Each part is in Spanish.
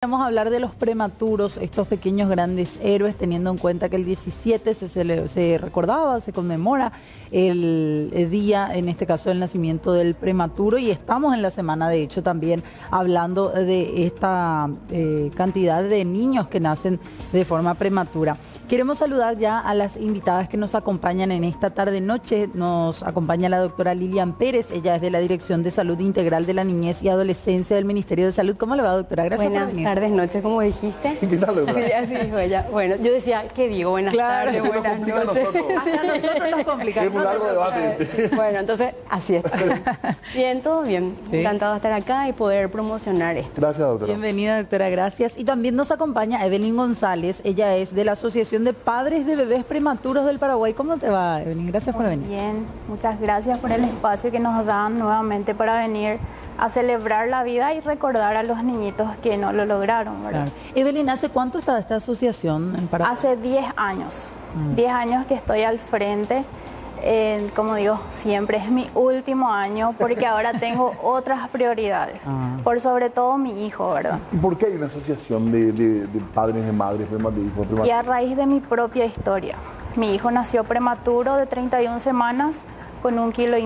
Vamos a hablar de los prematuros, estos pequeños grandes héroes, teniendo en cuenta que el 17 se recordaba, se conmemora el día, en este caso, del nacimiento del prematuro, y estamos en la semana, de hecho, también hablando de esta cantidad de niños que nacen de forma prematura. Queremos saludar ya a las invitadas que nos acompañan en esta tarde-noche. Nos acompaña la doctora Lilian Pérez, ella es de la Dirección de Salud Integral de la Niñez y Adolescencia del Ministerio de Salud. ¿Cómo le va, doctora? Gracias por venir. Buenas tardes, noches, como dijiste. ¿Qué tal, doctora? Sí, así dijo ella. Bueno, yo decía, ¿qué digo? Buenas tardes, buenas noches. Hasta nosotros nos complica. Es un largo debate. Bueno, entonces, así es. Bien, todo bien. Sí. Encantado de estar acá y poder promocionar esto. Gracias, doctora. Bienvenida, doctora, gracias. Y también nos acompaña Evelyn González, ella es de la Asociación de Padres de Bebés Prematuros del Paraguay. ¿Cómo te va, Evelyn? Gracias por venir. Bien, muchas gracias por el espacio que nos dan nuevamente para venir a celebrar la vida y recordar a los niñitos que no lo lograron, ¿verdad? Claro. Evelyn, ¿hace cuánto está esta asociación en Paraguay? Hace 10 años, 10 años que estoy al frente. Como digo, siempre es mi último año porque ahora tengo otras prioridades, por sobre todo mi hijo, ¿verdad? ¿Y por qué hay una asociación de padres, de madres, de hijos prematuros? Y a raíz de mi propia historia, mi hijo nació prematuro de 31 semanas con 1,5 kilos.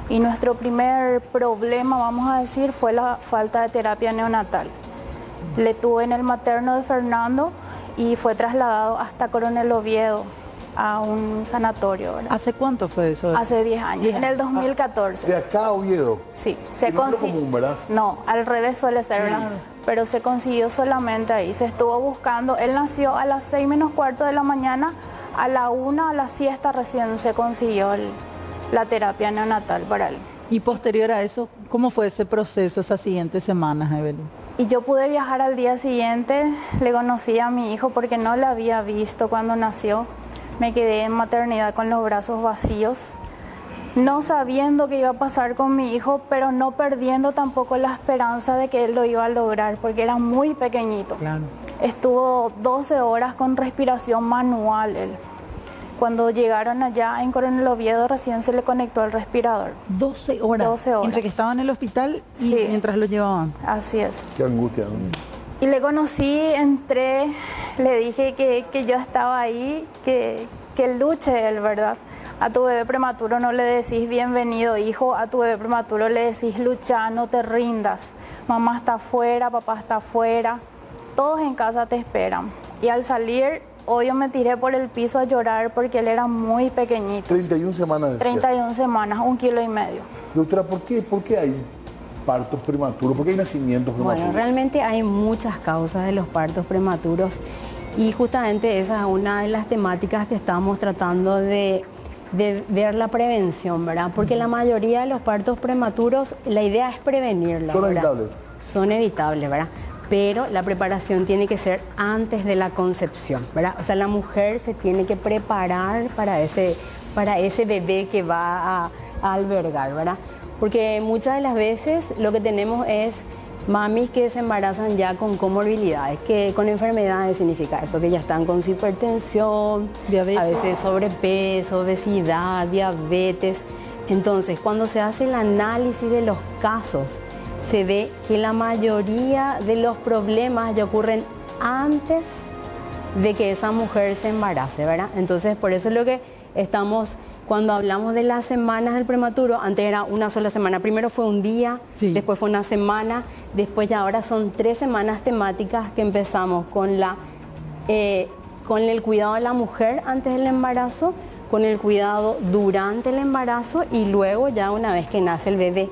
Y nuestro primer problema, vamos a decir, fue la falta de terapia neonatal. Le tuve en el materno de Fernando y fue trasladado hasta Coronel Oviedo, a un sanatorio, ¿verdad? ¿Hace cuánto fue eso? Hace 10 años, en el 2014. De acá a Oviedo. Sí, No es lo común, ¿verdad? No, al revés suele ser, ¿verdad? Pero se consiguió solamente ahí. Se estuvo buscando. Él nació a las 6 menos cuarto de la mañana, a la 1, a la siesta recién se consiguió la terapia neonatal para él. Y posterior a eso, ¿cómo fue ese proceso, esas siguientes semanas, Evelyn? Y yo pude viajar al día siguiente, le conocí a mi hijo porque no lo había visto cuando nació. Me quedé en maternidad con los brazos vacíos, no sabiendo qué iba a pasar con mi hijo, pero no perdiendo tampoco la esperanza de que él lo iba a lograr, porque era muy pequeñito. Claro. Estuvo 12 horas con respiración manual él. Cuando llegaron allá en Coronel Oviedo recién se le conectó el respirador. 12 horas. 12 horas. Entre que estaba en el hospital y Sí. mientras lo llevaban. Así es. Qué angustia, ¿no? Y le conocí, entré, le dije que yo estaba ahí, que luche él, ¿verdad? A tu bebé prematuro no le decís bienvenido, hijo, a tu bebé prematuro le decís lucha, no te rindas. Mamá está afuera, papá está afuera, todos en casa te esperan. Y al salir, hoy yo me tiré por el piso a llorar porque él era muy pequeñito. 31 semanas de 31 semanas, 1,5 kilos. Doctora, ¿por qué hay partos prematuros? ¿Por qué hay nacimientos prematuros? Bueno, realmente hay muchas causas de los partos prematuros y justamente esa es una de las temáticas que estamos tratando de ver la prevención, ¿verdad? Porque la mayoría de los partos prematuros, la idea es prevenirlos. ¿Son ¿verdad? evitables? Son evitables, ¿verdad? Pero la preparación tiene que ser antes de la concepción, ¿verdad? O sea, la mujer se tiene que preparar para ese bebé que va a albergar, ¿verdad? Porque muchas de las veces lo que tenemos es mamis que se embarazan ya con comorbilidades, que con enfermedades significa eso, que ya están con hipertensión, Diabetes. a veces sobrepeso, obesidad, diabetes. Entonces, cuando se hace el análisis de los casos, se ve que la mayoría de los problemas ya ocurren antes de que esa mujer se embarace, ¿verdad? Entonces, por eso es lo que estamos, cuando hablamos de las semanas del prematuro, antes era una sola semana. Primero fue un día, Sí. después fue una semana, después ya ahora son 3 semanas temáticas que empezamos con el cuidado de la mujer antes del embarazo, con el cuidado durante el embarazo y luego ya una vez que nace el bebé.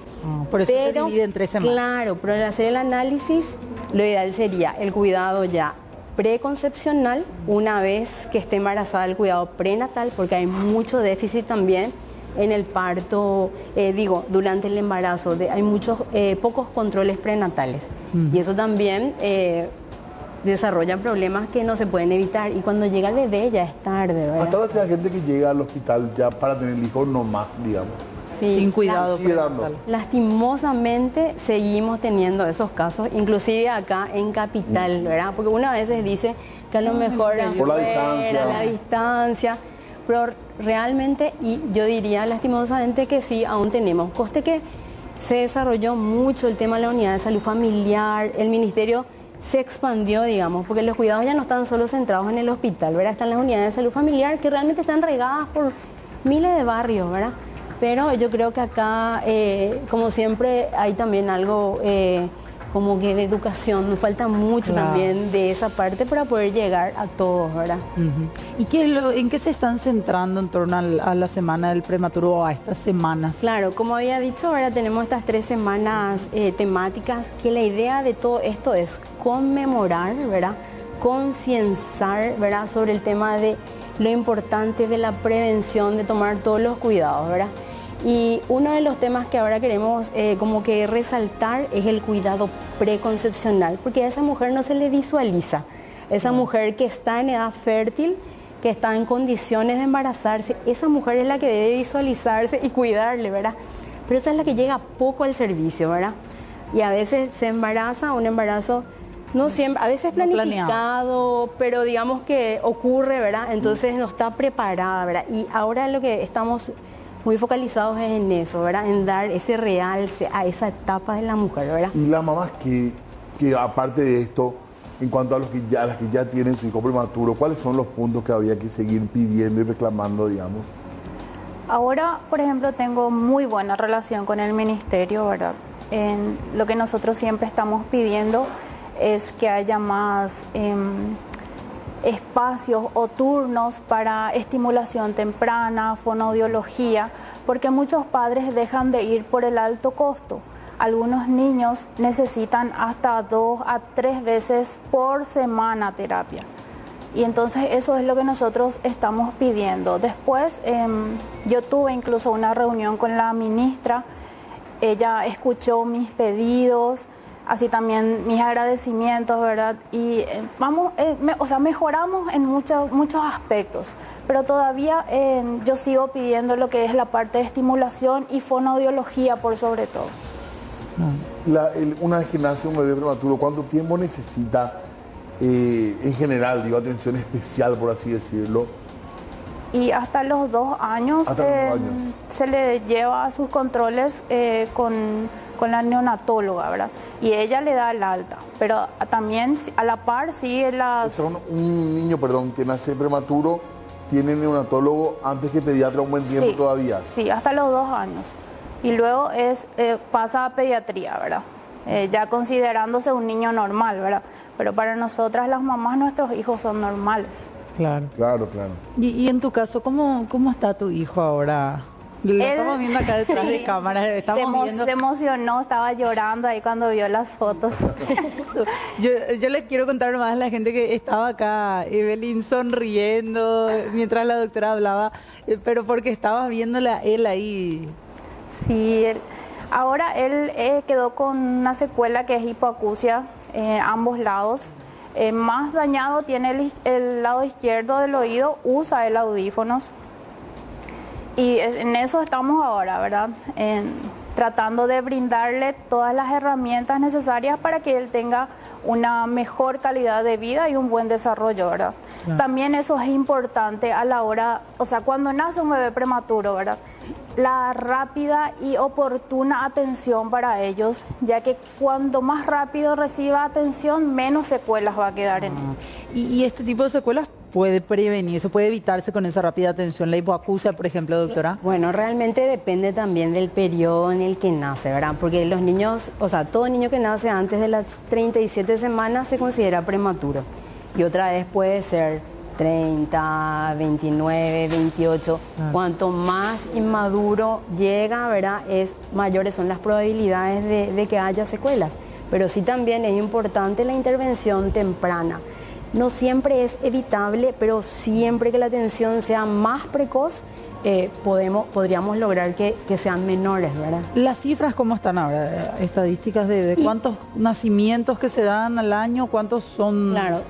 Por eso se divide en 3 semanas. Claro, pero al hacer el análisis, lo ideal sería el cuidado ya preconcepcional, una vez que esté embarazada, el cuidado prenatal, porque hay mucho déficit también en el parto, durante el embarazo, hay pocos controles prenatales. Y eso también desarrolla problemas que no se pueden evitar. Y cuando llega el bebé ya es tarde, ¿verdad? Hasta ahora hay gente que llega al hospital ya para tener el hijo, no más, digamos. Sí. Sin cuidado Sigue dando. prenatal. Lastimosamente seguimos teniendo esos casos, inclusive acá en Capital, ¿verdad? Porque una vez dice que a lo mejor Por la afuera, distancia. la distancia, pero realmente, y yo diría lastimosamente que sí, aún tenemos coste que se desarrolló mucho el tema de la unidad de salud familiar, el ministerio se expandió, digamos, porque los cuidados ya no están solo centrados en el hospital, ¿verdad? Están las unidades de salud familiar que realmente están regadas por miles de barrios, ¿verdad? Pero yo creo que acá, como siempre, hay también algo como que de educación. Nos falta mucho también de esa parte para poder llegar a todos, ¿verdad? ¿Y en qué se están centrando en torno a la semana del prematuro o a estas semanas? Claro, como había dicho, ahora tenemos estas 3 semanas temáticas, que la idea de todo esto es conmemorar, ¿verdad? Concienciar, ¿verdad? Sobre el tema de lo importante de la prevención, de tomar todos los cuidados, ¿verdad? Y uno de los temas que ahora queremos como que resaltar es el cuidado preconcepcional, porque a esa mujer no se le visualiza. Esa mujer que está en edad fértil, que está en condiciones de embarazarse, esa mujer es la que debe visualizarse y cuidarle, ¿verdad? Pero esa es la que llega poco al servicio, ¿verdad? Y a veces se embaraza, un embarazo no siempre, a veces planificado, pero digamos que ocurre, ¿verdad? Entonces no está preparada, ¿verdad? Y ahora lo que estamos muy focalizados en eso, ¿verdad? En dar ese realce a esa etapa de la mujer, ¿verdad? Y las mamás que aparte de esto, en cuanto a las que ya tienen su hijo prematuro, ¿cuáles son los puntos que habría que seguir pidiendo y reclamando, digamos? Ahora, por ejemplo, tengo muy buena relación con el ministerio, ¿verdad? Lo que nosotros siempre estamos pidiendo es que haya más espacios o turnos para estimulación temprana, fonoaudiología, porque muchos padres dejan de ir por el alto costo. Algunos niños necesitan hasta 2 a 3 veces por semana terapia. Y entonces eso es lo que nosotros estamos pidiendo. Después yo tuve incluso una reunión con la ministra, ella escuchó mis pedidos, así también mis agradecimientos, ¿verdad? Y mejoramos en muchos aspectos, pero todavía yo sigo pidiendo lo que es la parte de estimulación y fonoaudiología por sobre todo. Una vez que nace un bebé prematuro, ¿cuánto tiempo necesita en general, digo, atención especial, por así decirlo? Y hasta los 2 años, se le lleva a sus controles con la neonatóloga, ¿verdad? Y ella le da el alta, pero también a la par sigue O sea, un niño, que nace prematuro, tiene neonatólogo antes que pediatra un buen tiempo todavía. Sí, hasta los 2 años. Y luego pasa a pediatría, ¿verdad? Ya considerándose un niño normal, ¿verdad? Pero para nosotras las mamás, nuestros hijos son normales. Claro. Claro. Y en tu caso, ¿cómo está tu hijo ahora? Lo estamos viendo acá detrás de cámaras. Se emocionó, estaba llorando ahí cuando vio las fotos. Yo les quiero contar más a la gente que estaba acá, Evelyn sonriendo mientras la doctora hablaba, pero porque estabas viéndola a él ahí. Sí, ahora él quedó con una secuela que es hipoacusia ambos lados. Más dañado tiene el lado izquierdo del oído, usa el audífonos. Y en eso estamos ahora, ¿verdad? Tratando de brindarle todas las herramientas necesarias para que él tenga una mejor calidad de vida y un buen desarrollo, ¿verdad? Claro. También eso es importante a la hora, o sea, cuando nace un bebé prematuro, ¿verdad? La rápida y oportuna atención para ellos, ya que cuando más rápido reciba atención, menos secuelas va a quedar en él. ¿Y este tipo de secuelas puede prevenirse, puede evitarse con esa rápida atención? La hipoacusia, por ejemplo, doctora. Bueno, realmente depende también del periodo en el que nace, ¿verdad? Porque los niños, o sea, todo niño que nace antes de las 37 semanas se considera prematuro. Y otra vez puede ser 30, 29, 28. Cuanto más inmaduro llega, ¿verdad? Mayores son las probabilidades de que haya secuelas. Pero sí también es importante la intervención temprana. No siempre es evitable, pero siempre que la atención sea más precoz, podríamos lograr que sean menores, ¿verdad? ¿Las cifras cómo están ahora? Estadísticas de cuántos nacimientos que se dan al año, cuántos son. Claro,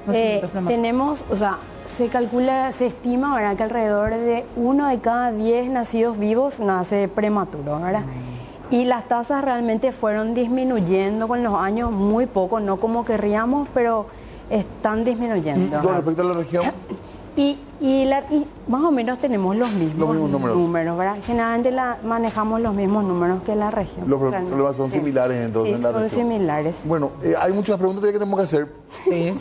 tenemos, o sea, se estima, ¿verdad?, que alrededor de 1 de cada 10 nacidos vivos nace prematuro, ¿verdad? Y las tasas realmente fueron disminuyendo con los años, muy poco, no como querríamos, pero están disminuyendo. ¿Y con respecto a la región? Y más o menos tenemos los mismos números. ¿verdad? Generalmente manejamos los mismos números que la región. Los problemas son similares entonces sí, en la son región. similares. Bueno, hay muchas preguntas que tenemos que hacer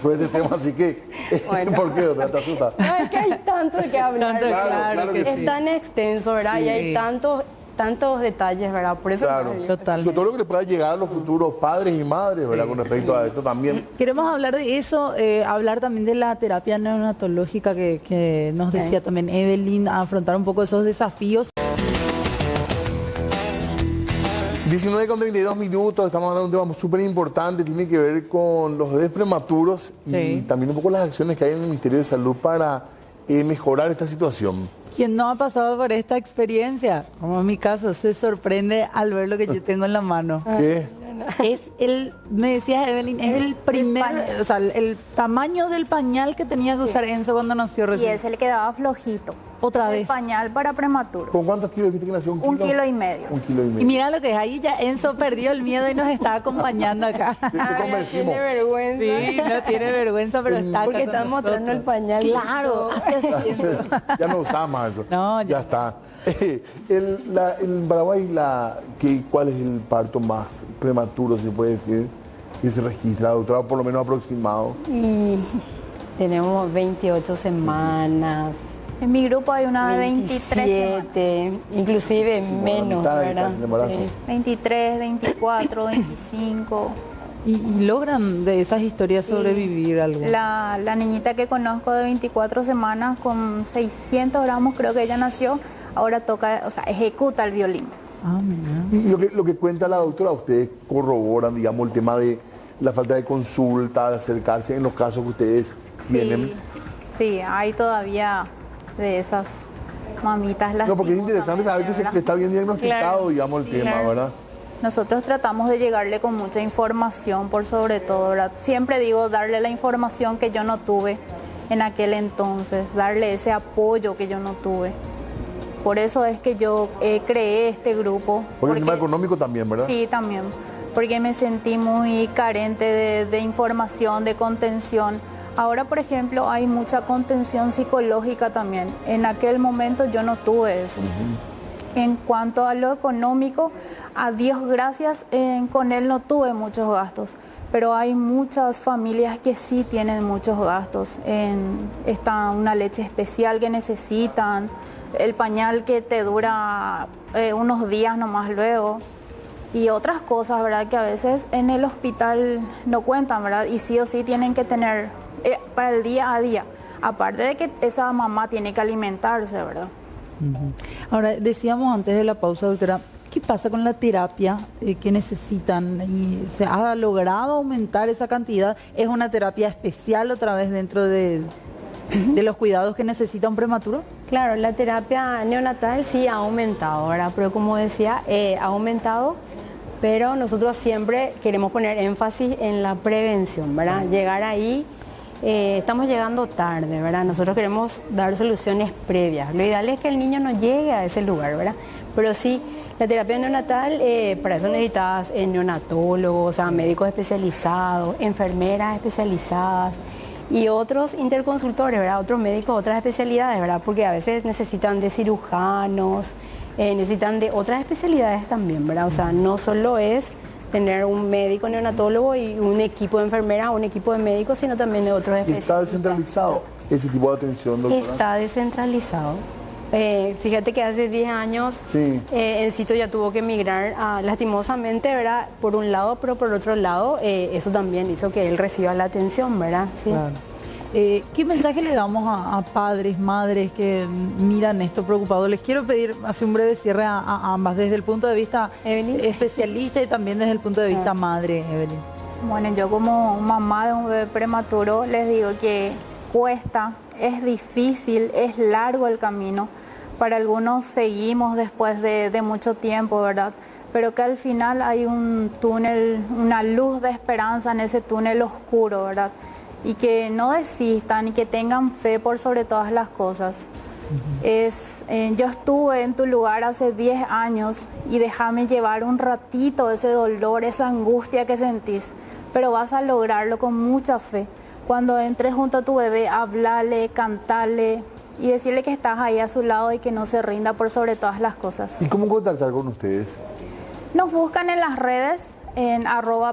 sobre este tema, así que, Bueno. ¿por qué, doctora? ¿Te asusta? No, es que hay tanto de qué hablar. Claro que es sí. tan extenso, ¿verdad? Sí. Y hay tantos detalles, ¿verdad? Por eso Claro. Total. Sobre todo lo que le pueda llegar a los futuros padres y madres, ¿verdad? Con respecto a esto también. Queremos hablar de eso, hablar también de la terapia neonatológica que nos decía también Evelyn, afrontar un poco esos desafíos. 19:32, estamos hablando de un tema súper importante, tiene que ver con los bebés prematuros y Sí. también un poco las acciones que hay en el Ministerio de Salud para mejorar esta situación. Quien no ha pasado por esta experiencia, como en mi caso, se sorprende al ver lo que yo tengo en la mano. ¿Qué? Es me decías Evelyn, es el primer, pañal. o sea, el tamaño del pañal que tenía que usar Enzo cuando nació Y recién. ese le quedaba flojito. Otra El vez. pañal para prematuro. ¿Con cuántos kilos dijiste que nació? ¿1 kilo? 1,5 kilos. 1,5 kilos. Y mira lo que es, ahí ya Enzo perdió el miedo y nos está acompañando acá. Te convencimos. Tiene vergüenza. Sí, no tiene vergüenza, pero está acá Porque con está mostrando el nosotros. pañal. Claro, hace tiempo. Ya no usaba más eso. No, ya ya. está. En Paraguay, ¿cuál es el parto más prematuro, se puede decir, que se registra, doctora, por lo menos aproximado? Y tenemos 28 semanas. En mi grupo hay una de 23 semanas. 27, inclusive Sí, menos, la mitad ¿verdad? del embarazo. Sí. 23, 24, 25. Y logran de esas historias sobrevivir algo. La niñita que conozco de 24 semanas con 600 gramos, creo que ella nació, ahora toca, o sea, ejecuta el violín. Ah, mira. Y lo que cuenta la doctora, ustedes corroboran, digamos, el tema de la falta de consulta, de acercarse en los casos que ustedes tienen. Sí, hay todavía de esas mamitas No, porque es interesante saber que lastimosamente, que está bien diagnosticado, Claro. digamos, el tema, Claro. ¿verdad? Nosotros tratamos de llegarle con mucha información, por sobre todo, ¿verdad? Siempre digo, darle la información que yo no tuve en aquel entonces, darle ese apoyo que yo no tuve. Por eso es que yo creé este grupo. Porque el tema económico también, ¿verdad? Sí, también, porque me sentí muy carente de información, de contención. Ahora, por ejemplo, hay mucha contención psicológica también. En aquel momento yo no tuve eso. En cuanto a lo económico, a Dios gracias, con él no tuve muchos gastos, pero hay muchas familias que sí tienen muchos gastos. Está una leche especial que necesitan, el pañal que te dura unos días nomás luego, y otras cosas, ¿verdad? Que a veces en el hospital no cuentan, ¿verdad? Y sí o sí tienen que tener para el día a día, aparte de que esa mamá tiene que alimentarse, ¿verdad? Ujú. Ahora, decíamos antes de la pausa, doctora, ¿qué pasa con la terapia que necesitan? ¿Y se ha logrado aumentar esa cantidad? ¿Es una terapia especial otra vez dentro de los cuidados que necesita un prematuro? Claro, la terapia neonatal sí ha aumentado, ¿verdad? Pero como decía, ha aumentado, pero nosotros siempre queremos poner énfasis en la prevención, ¿verdad? Llegar ahí, estamos llegando tarde, ¿verdad? Nosotros queremos dar soluciones previas. Lo ideal es que el niño no llegue a ese lugar, ¿verdad? Pero sí, la terapia neonatal, para eso necesitas neonatólogos, o sea, médicos especializados, enfermeras especializadas y otros interconsultores, ¿verdad? Otros médicos, otras especialidades, ¿verdad? Porque a veces necesitan de cirujanos, necesitan de otras especialidades también, ¿verdad? O sea, no solo es tener un médico neonatólogo y un equipo de enfermeras o un equipo de médicos, sino también de otros ¿Y especialistas. está descentralizado ese tipo de atención, doctora? Está descentralizado. Fíjate que hace 10 años Sí. Encito ya tuvo que emigrar lastimosamente, ¿verdad? Por un lado, pero por otro lado, eso también hizo que él reciba la atención, ¿verdad? Sí. Claro. ¿Qué mensaje le damos a padres, madres que miran esto preocupados? Les quiero pedir, hace un breve cierre a ambas, desde el punto de vista Evelyn. especialista y también desde el punto de vista madre, Evelyn. Bueno, yo como mamá de un bebé prematuro les digo que cuesta, es difícil, es largo el camino. Para algunos seguimos después de mucho tiempo, ¿verdad? Pero que al final hay un túnel, una luz de esperanza en ese túnel oscuro, ¿verdad? Y que no desistan y que tengan fe por sobre todas las cosas. Yo estuve en tu lugar hace 10 años y déjame llevar un ratito ese dolor, esa angustia que sentís, pero vas a lograrlo con mucha fe, Cuando entres junto a tu bebé, hablale, cantale y decirle que estás ahí a su lado y que no se rinda por sobre todas las cosas. ¿Y cómo contactar con ustedes? Nos buscan en las redes, en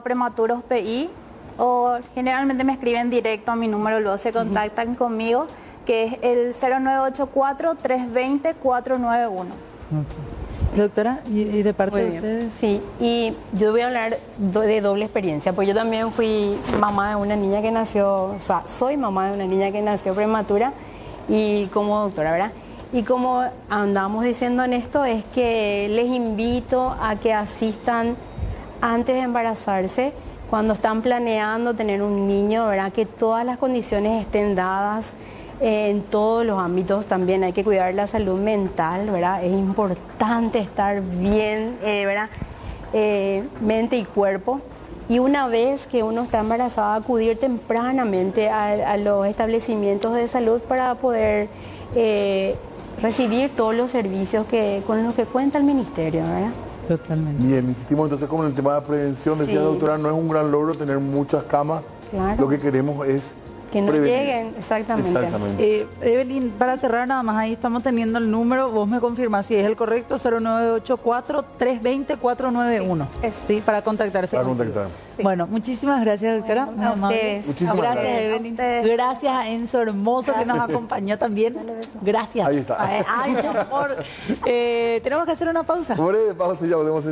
@prematurospi, o generalmente me escriben directo a mi número, luego se contactan conmigo, que es el 0984-320-491. Doctora, ¿y de parte Muy de bien. ustedes? Sí, y yo voy a hablar de doble experiencia, pues yo también fui mamá de una niña que nació, o sea, soy mamá de una niña que nació prematura y como doctora, ¿verdad? Y como andamos diciendo en esto, es que les invito a que asistan antes de embarazarse, cuando están planeando tener un niño, ¿verdad? Que todas las condiciones estén dadas. En todos los ámbitos también hay que cuidar la salud mental, ¿verdad? Es importante estar bien, ¿verdad? Mente y cuerpo. Y una vez que uno está embarazada, acudir tempranamente a los establecimientos de salud para poder recibir todos los servicios con los que cuenta el ministerio, ¿verdad? Totalmente. Bien, insistimos entonces con el tema de la prevención. Decía Sí. doctora, no es un gran logro tener muchas camas. Claro. Lo que queremos es Que no prevenir. lleguen, exactamente. Exactamente. Evelyn, para cerrar nada más, ahí estamos teniendo el número, vos me confirmás si es el correcto, 0984-320-491. Sí, para contactarse. Para contigo. contactar. Sí. Bueno, muchísimas gracias, doctora. Muy a amable. ustedes. Muchísimas Gracias, gracias. Evelyn. A ustedes. Gracias a Enzo Hermoso que nos acompañó también. Gracias. Ahí está. Ay, mi amor. Tenemos que hacer una pausa. Breve pausa y ya volvemos.